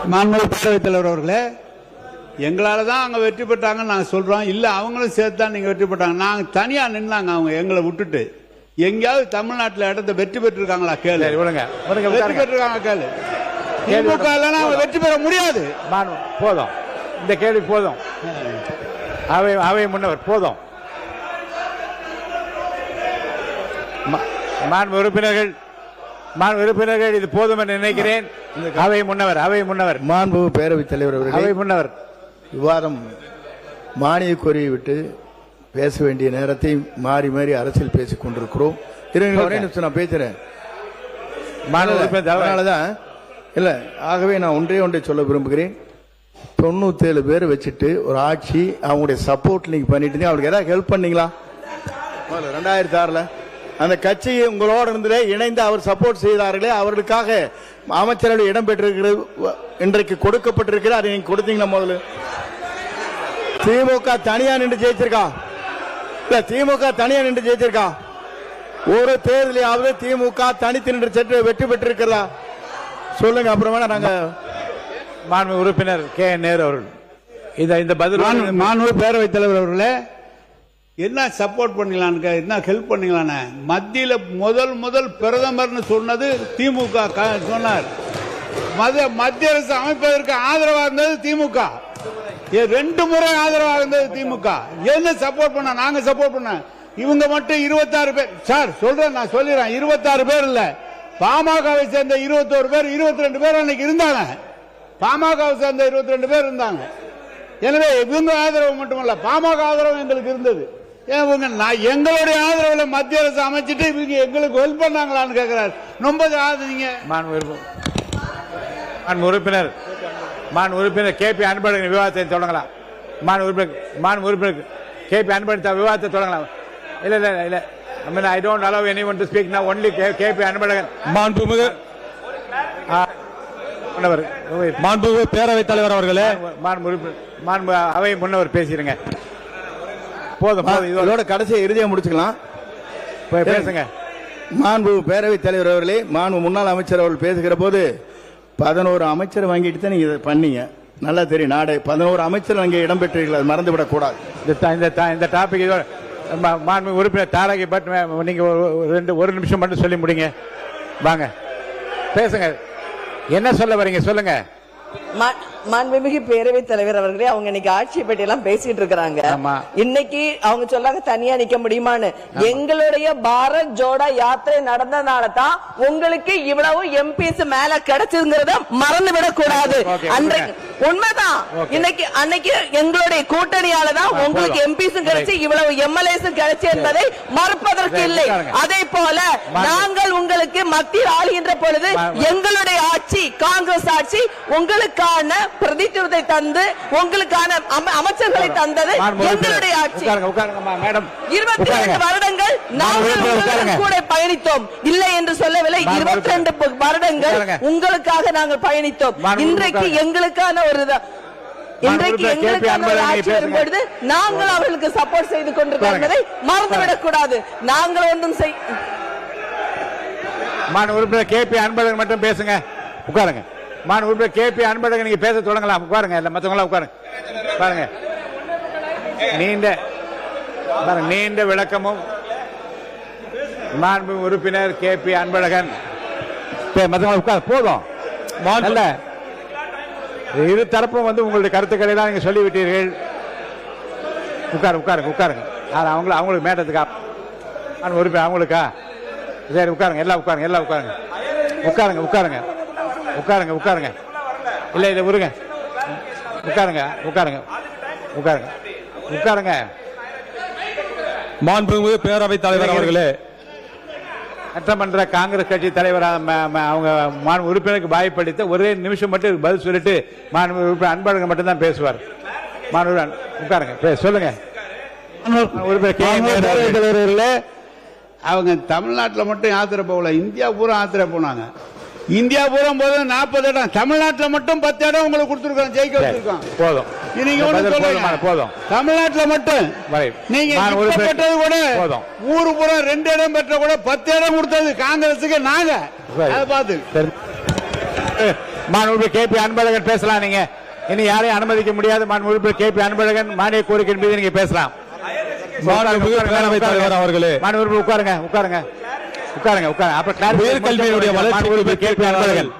மாண்புமிகு பேரவைத் தலைவர் அவர்களே, எங்களால தான் அவங்க வெற்றி பெற்றாங்கன்னு நாங்கள் சொல்றோம். இல்ல அவங்களும் சேர்த்து தான் நீங்க வெற்றி பெற்றாங்க. நாங்க தனியா நின்னாங்க, அவங்க எங்களை விட்டுட்டு. எங்கேயாவது தமிழ்நாட்டில் இடத்தை வெற்றி பெற்றிருக்காங்களா கேளு. வெற்றி பெற்றிருக்காங்க கேளு. திமுக இல்லைன்னா அவங்க வெற்றி பெற முடியாது. போதும், இந்த கேள்வி போதும். அவை முன்னவர் போதும். மாண்பு உறுப்பினர்கள் இது போதும் என்று நினைக்கிறேன். அவை முன்னவர் மாண்பு பேரவைத் தலைவர் அவர்கள், அவை முன்னவர் விவாதம் மானிய கோரியை விட்டு பேச வேண்டிய நேரத்தை மாறி மாறி அரசியல் பேசிக் கொண்டிருக்கிறோம். நான் பேசுறேன். அதனாலதான் இல்ல, ஆகவே நான் ஒன்றை சொல்ல விரும்புகிறேன். 97 பேர் வச்சுட்டு ஒரு ஆட்சி, அவங்களுடைய சப்போர்ட் நீங்க பண்ணிட்டு அவங்களுக்கு ஏதாவது ஹெல்ப் பண்ணீங்களா? 2006 அந்த கட்சி உங்களோட இருந்தே இணைந்து அவர் சப்போர்ட் செய்தார்களே, அவர்களுக்காக அமைச்சரவை இடம் பெற்றிருக்கிறது, இன்றைக்கு கொடுக்கப்பட்டிருக்கிறது. அதை நீங்க கொடுத்தீங்களா? முதல்ல திமுக தனியா நின்று ஜெயிச்சிருக்கா? இல்ல, திமுக தனியா நின்று ஜெயிச்சிருக்கா? ஒரு தேர்தலையாவது திமுக தனித்து நின்று சென்று வெற்றி பெற்றிருக்கிறதா சொல்லுங்க. அப்புறமா நாங்க மாண்பு உறுப்பினர் கே நேரு அவர்கள் இந்த பதில். மாண்பு பேரவைத் தலைவர் அவர்களே, என்ன சப்போர்ட் பண்ணலான்னு, என்ன ஹெல்ப் பண்ணலான்னு மத்தியில முதல் பிரதமர்னு சொன்னது திமுக சொன்னார். மத்திய அரசு அமைப்பதற்கு ஆதரவாக இருந்தது திமுக. 2 முறை ஆதரவாக இருந்தது திமுக. என்ன சப்போர்ட் பண்ண? நாங்க சப்போர்ட் பண்ண. இவங்க மட்டும் 26 பேர் சார் சொல்றேன், நான் சொல்லிடுறேன். 26 பேர் இல்ல, பாமகவை சேர்ந்த 21 பேர், 22 பேர் அன்னைக்கு இருந்தாங்க. பாமகவை சேர்ந்த 22 பேர் இருந்தாங்க. எனவே இவங்க ஆதரவு மட்டுமல்ல, பாமக ஆதரவு எங்களுக்கு இருந்தது. எங்களுடைய ஆதரவுல மத்திய அரசு அமைச்சிட்டு இவங்க எங்களுக்கு ஹெல்ப் பண்ணாங்களான்னு கேட்கிறார். ரொம்ப நீங்க மாண்பு உறுப்பினர் கே பி அன்பழகன் விவாதத்தை தொடங்கலாம். மாண்பு உறுப்பினர் கே பி அன்பழகன் விவாதத்தை தொடங்கலாம். இல்ல I mean, I don't allow anyone to speak now. Only KP Anbazhagan. மாண்புமிகு பேரவைத் தலைவர் அவர்களே, மாண்பு அவை முன்னவர் பேசிடுங்க. போதும், இதோட கடைசியை இறுதியா முடிச்சுக்கலாம். பேசுங்க. மாண்பு பேரவைத் தலைவர் அவர்களே, மாண்பு முன்னாள் அமைச்சர் அவர்கள் பேசுகிற போது 11 அமைச்சர் வாங்கிட்டு தான் நீங்க இதை பண்ணீங்க. நல்லா தெரியும். நாடு 11 அமைச்சர் அங்கே இடம்பெற்றீர்கள், மறந்து விடக்கூடாது. இந்த டாபிக் மாண்பு உறுப்பினர் தாரகி பட் நீங்க ஒரு நிமிஷம் மட்டும் சொல்லி முடிங்க. வாங்க பேசுங்க, என்ன சொல்ல வரீங்க சொல்லுங்க. மாண்புமிகு பேரவைத் தலைவர் அவர்களே, அவங்க இன்னைக்கு ஆட்சியை பற்றி எல்லாம் பேசிட்டு இருக்காங்க. இன்னைக்கு அவங்க சொல்லாங்க தனியா நிக்க முடியுமான்னு. எங்களுடைய பாரத் ஜோடா யாத்திரை நடந்தனால தான் உங்களுக்கு இவ்வளவு எம்பிஸ் மேல கிடைச்சதுங்கிறத மறந்து விடக் கூடாது. அன்றைக்கு உண்மைதான். இன்னைக்கு அன்னைக்கு எங்களுடைய கூட்டணியால தான் உங்களுக்கு எம்பிஸும் கிடைச்சு இவ்வளவு எம்எல்ஏஸும் கிடைச்சு என்பதை மறுப்பதற்கு இல்லை. அதே போல நாங்கள் உங்களுக்கு மத்தியில் ஆளுகின்ற பொழுது எங்களுடைய ஆட்சி காங்கிரஸ் ஆட்சி உங்களுக்கான பிரதித்துவத்தை தந்து உங்களுக்கான அமைச்சர்களை தந்தது எங்களுடைய ஆட்சி. 22 வருடங்கள் நாங்கள் கூட பயணித்தோம், இல்லை என்று சொல்லவில்லை. 22 வருடங்கள் உங்களுக்காக நாங்கள் பயணித்தோம். இன்றைக்கு எங்களுக்கான ஒரு ஆட்சி வரும்பொழுது நாங்கள் அவர்களுக்கு சப்போர்ட் செய்து கொண்டிருக்கிறதை மறந்துவிடக் கூடாது. நாங்கள் ஒன்றும் உறுப்பினர் கே பி அன்பழகன் மட்டும் பேசுங்க. உட்காருங்க. உறுப்பினர் கே பி அன்பழகன் நீங்க பேச தொடங்கலாம். உட்காருங்க. இல்ல மற்றவங்களா உட்காருங்க. பாருங்க, நீண்ட விளக்கமும் மாண்பு உறுப்பினர் கே பி அன்பழகன் மற்றவங்க உட்கார் போதும். இல்ல, இரு தரப்பும் உங்களுடைய கருத்துக்களை தான் நீங்க சொல்லிவிட்டீர்கள். உட்காருங்க. அவங்களுக்கு மேட்டத்துக்கா உறுப்பினர் அவங்களுக்கா? சரி உட்காருங்க. எல்லாம் உட்காருங்க. இல்ல உருங்க. உட்காருங்க. மாண்புமிகு பேரவைத் தலைவர் அவர்களே, சட்டமன்ற காங்கிரஸ் கட்சி தலைவர் அவங்க உறுப்பினருக்கு வாய்ப்பளித்த ஒரே நிமிஷம் மட்டும் பதில் சொல்லிட்டு உறுப்பினர் அன்பழகன் மட்டும் தான் பேசுவார். உட்காருங்க, சொல்லுங்க. அவங்க தமிழ்நாட்டில் மட்டும் யாத்திரை போகல, இந்தியா பூரா யாத்திரை போனாங்க. இந்தியா பூரா போது 40 இடம், தமிழ்நாட்டில் மட்டும் 10 இடம் உங்களுக்கு கொடுத்துருக்கோம், ஜெயிக்க வச்சிருக்கோம். போதும். போதும். தமிழ்நாட்டில் மட்டும் நீங்க பெற்றது கூட ஊரு பூரா 2 இடம் பெற்ற கூட 10 இடம் கொடுத்தது காங்கிரஸுக்கு. நாங்க அதை பார்த்து மாண்பு உறுப்பினர் கேபி அன்பழகன் பேசலாம். நீங்க இனி யாரையும் அனுமதிக்க முடியாது. மாண்பு உறுப்பினர் கேபி அன்பழகன் மானிய கோரிக்கை மீது நீங்க பேசலாம். மாண்புமிகு பேரவைத் தலைவர் அவர்களே, மாண்பு உறுப்பினர் உட்காருங்க. அப்புறம் உயர்கல்வியினுடைய வளர்ச்சிக்கு கேபி அன்பழகன்